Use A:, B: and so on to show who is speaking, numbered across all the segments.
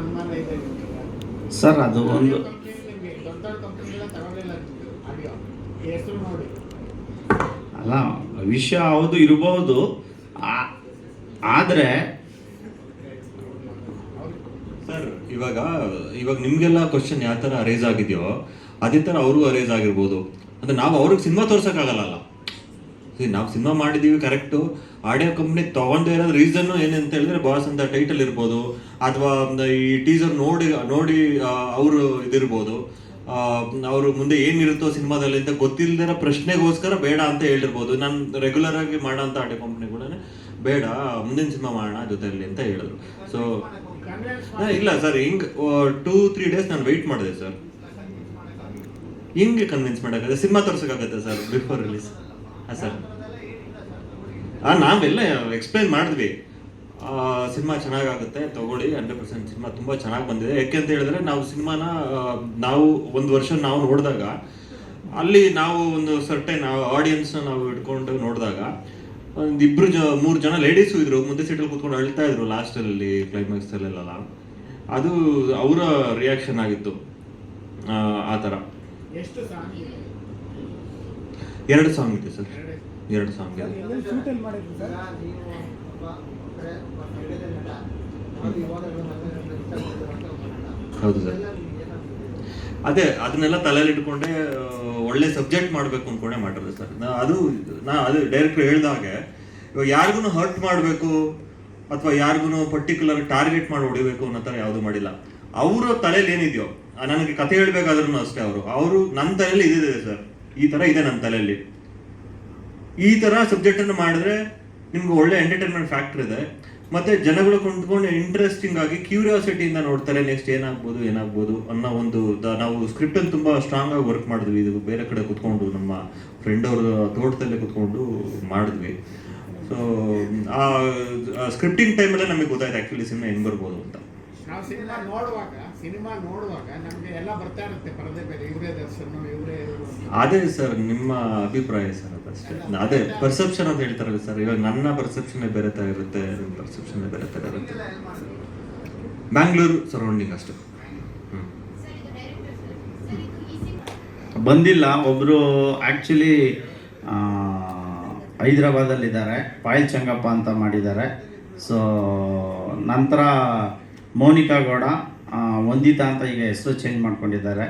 A: ಅನುಮಾನ ಇದೆ
B: ಸರ್ ಅದು ಒಂದು
A: ದೊಡ್ಡ ಕಂಪನಿಗಳ ತಗೊಳ್ಳಿಲ್ಲ ಆಡಿಯೋ ಹೆಸರು ನೋಡಿ
B: ಅಲ್ಲ ವಿಷಯ ಹೌದು ಇರಬಹುದು. ಆದರೆ
C: ಸರ್ ಇವಾಗ ನಿಮಗೆಲ್ಲ ಕ್ವಶನ್ ಯಾವ ಥರ ಅರೇಸ್ ಆಗಿದೆಯೋ ಅದೇ ಥರ ಅವ್ರಿಗೂ ಅರೇಸ್ ಆಗಿರ್ಬೋದು. ಅಂದರೆ ನಾವು ಅವ್ರಿಗೆ ಸಿನಿಮಾ ತೋರ್ಸೋಕ್ಕಾಗಲ್ಲ. ನಾವು ಸಿನಿಮಾ ಮಾಡಿದ್ದೀವಿ ಕರೆಕ್ಟು. ಆಡಿಯೋ ಕಂಪ್ನಿ ತೊಗೊಂಡೇ ಇರೋದು ರೀಸನ್ನು ಏನಂತ ಹೇಳಿದ್ರೆ ಬಾಸ್ ಅಂತ ಟೈಟಲ್ ಇರ್ಬೋದು, ಅಥವಾ ಈ ಟೀಸರ್ ನೋಡಿ ಅವರು ಇದಿರ್ಬೋದು, ಅವರು ಮುಂದೆ ಏನಿರುತ್ತೋ ಸಿನಿಮಾದಲ್ಲಿ ಅಂತ ಗೊತ್ತಿಲ್ಲದಿರೋ ಪ್ರಶ್ನೆಗೋಸ್ಕರ ಬೇಡ ಅಂತ ಹೇಳಿರ್ಬೋದು. ನಾನು ರೆಗ್ಯುಲರ್ ಆಗಿ ಮಾಡೋ ಅಂತ ಆಡಿಯೋ ಕಂಪ್ನಿಗಳೇ ಬೇಡ ಮುಂದಿನ ಸಿನಿಮಾ ಮಾಡೋಣ ಜೊತೆಯಲ್ಲಿ ಅಂತ ಹೇಳಿದ್ರು. ಸೊ ಇಲ್ಲ ಸರ್, ಹಿಂಗೆ 2-3 ಡೇಸ್ ನಾನು ವೆಯ್ಟ್ ಮಾಡಿದೆ ಸರ್. ಹಿಂಗೆ ಕನ್ವಿನ್ಸ್ ಮಾಡೋಕ್ಕಾಗುತ್ತೆ? ಸಿನಿಮಾ ತೋರ್ಸೋಕ್ಕಾಗತ್ತೆ ಸರ್ ಬಿಫೋರ್ ರಿಲೀಸ್? ಹಾಂ ಸರ್, ನಾವೆಲ್ಲ ಎಕ್ಸ್ಪ್ಲೈನ್ ಮಾಡಿದ್ವಿ. ಸಿನಿಮಾ ಚೆನ್ನಾಗಾಗುತ್ತೆ ತಗೊಳ್ಳಿ, 100% ಸಿನಿಮಾ ತುಂಬ ಚೆನ್ನಾಗಿ ಬಂದಿದೆ. ಯಾಕೆ ಅಂತ ಹೇಳಿದ್ರೆ ನಾವು ಒಂದು ವರ್ಷ ನಾವು ನೋಡಿದಾಗ ಅಲ್ಲಿ ನಾವು ಒಂದು ಸರ್ಟೈನ್ ಆಡಿಯನ್ಸ್ನ ನಾವು ಇಟ್ಕೊಂಡು ನೋಡಿದಾಗ ಒಂದು 2-3 ಜನ ಲೇಡೀಸು ಇದ್ರು, ಮುಂದೆ ಸೀಟಲ್ಲಿ ಕೂತ್ಕೊಂಡು ಅಳ್ತಾ ಇದ್ರು ಲಾಸ್ಟಲ್ಲಿ ಕ್ಲೈಮ್ಯಾಕ್ಸಲ್ಲೆಲ್ಲ. ಅದು ಅವರ ರಿಯಾಕ್ಷನ್ ಆಗಿತ್ತು. ಆ ಥರ 2 ಸಾಂಗ್ ಇದೆ ಸರ್, 2 ಸಾಂಗ್ ಇದೆ. ಹೌದು ಸರ್, ಅದೇ ಅದನ್ನೆಲ್ಲ ತಲೆಯಲ್ಲಿ ಇಟ್ಕೊಂಡೆ ಒಳ್ಳೆ ಸಬ್ಜೆಕ್ಟ್ ಮಾಡಬೇಕು ಅಂದ್ಕೊಂಡೆ ಮಾಡಿರೋದು ಸರ್. ಅದು ಡೈರೆಕ್ಟ್ರ್ ಹೇಳ್ದಾಗೆ ಇವಾಗ ಯಾರಿಗೂ ಹರ್ಟ್ ಮಾಡಬೇಕು ಅಥವಾ ಯಾರಿಗೂ ಪರ್ಟಿಕ್ಯುಲರ್ ಟಾರ್ಗೆಟ್ ಮಾಡಿ ಹೊಡಿಬೇಕು ಅನ್ನೋ ಥರ ಯಾವುದು ಮಾಡಿಲ್ಲ. ಅವರ ತಲೆಯಲ್ಲಿ ಏನಿದೆಯೋ, ನನಗೆ ಕತೆ ಹೇಳ್ಬೇಕಾದ್ರೂ ಅಷ್ಟೇ ಅವರು ನನ್ನ ತಲೆಯಲ್ಲಿ ಇದಿದೆ ಸರ್, ಈ ಥರ ಇದೆ ನನ್ನ ತಲೆಯಲ್ಲಿ, ಈ ಥರ ಸಬ್ಜೆಕ್ಟನ್ನು ಮಾಡಿದ್ರೆ ನಿಮ್ಗೆ ಒಳ್ಳೆ ಎಂಟರ್ಟೈನ್ಮೆಂಟ್ ಫ್ಯಾಕ್ಟರ್ ಇದೆ. ಮತ್ತೆ ಜನಗಳು ಕೊಂಡ್ಕೊಂಡು ಇಂಟ್ರೆಸ್ಟಿಂಗ್ ಆಗಿ ಕ್ಯೂರಿಯಾಸಿಟಿಯಿಂದ ನೋಡ್ತಾರೆ ನೆಕ್ಸ್ಟ್ ಏನಾಗ್ಬೋದು ಅನ್ನೋ ಒಂದು ನಾವು ಸ್ಕ್ರಿಪ್ಟನ್ನು ತುಂಬ ಸ್ಟ್ರಾಂಗ್ ಆಗಿ ವರ್ಕ್ ಮಾಡಿದ್ವಿ. ಇದು ಬೇರೆ ಕಡೆ ಕುತ್ಕೊಂಡು ನಮ್ಮ ಫ್ರೆಂಡ್ ಅವ್ರ ತೋಟದಲ್ಲೇ ಕುತ್ಕೊಂಡು ಮಾಡಿದ್ವಿ. ಸೊ ಆ ಸ್ಕ್ರಿಪ್ಟಿಂಗ್ ಟೈಮಲ್ಲೇ ನಮಗೆ ಗೊತ್ತಾಯ್ತು ಆ್ಯಕ್ಚುಲಿ ಸಿನಿಮಾ ಹೆಂಗೆ ಬರ್ಬೋದು ಅಂತ.
A: ನಾವು ಸಿನಿಮಾ ನೋಡುವಾಗ ನಮಗೆ ಎಲ್ಲ ಬರ್ತಾ ಇರುತ್ತೆ ಪರದೆ ಬೇರೆ, ಇವರೇ ದರ್ಶನ ಇವರೇ.
C: ಅದೇ ಸರ್ ನಿಮ್ಮ ಅಭಿಪ್ರಾಯ ಸರ್, ಅದಷ್ಟೇ. ಅದೇ ಪರ್ಸೆಪ್ಷನ್ ಅಂತ ಹೇಳ್ತಾರಲ್ಲ ಸರ್. ಇವಾಗ ನನ್ನ ಪರ್ಸೆಪ್ಷನ್ ಬೇರೆ ಥರ ಇರುತ್ತೆ, ನಿಮ್ಮ ಪರ್ಸೆಪ್ಷನ್ ಬೇರೆ ಥರ ಇರುತ್ತೆ. ಬ್ಯಾಂಗ್ಳೂರು ಸರೌಂಡಿಂಗ್ ಅಷ್ಟೇ.
B: ಬಂದಿಲ್ಲ. ಒಬ್ಬರು ಆ್ಯಕ್ಚುಲಿ ಹೈದ್ರಾಬಾದಲ್ಲಿದ್ದಾರೆ, ಪಾಯಲ್ ಚಂಗಪ್ಪ ಅಂತ ಮಾಡಿದ್ದಾರೆ. ಸೊ ನಂತರ ಮೋನಿಕಾ ಗೌಡ, ವಂದಿತಾ ಅಂತ ಈಗ ಹೆಸರು ಚೇಂಜ್ ಮಾಡ್ಕೊಂಡಿದ್ದಾರೆ.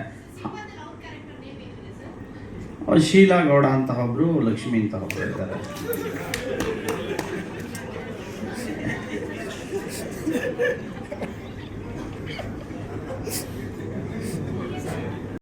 B: ಶೀಲಾ ಗೌಡ ಅಂತ ಒಬ್ಬರು, ಲಕ್ಷ್ಮಿ ಅಂತ ಒಬ್ಬರು ಇದ್ದಾರೆ.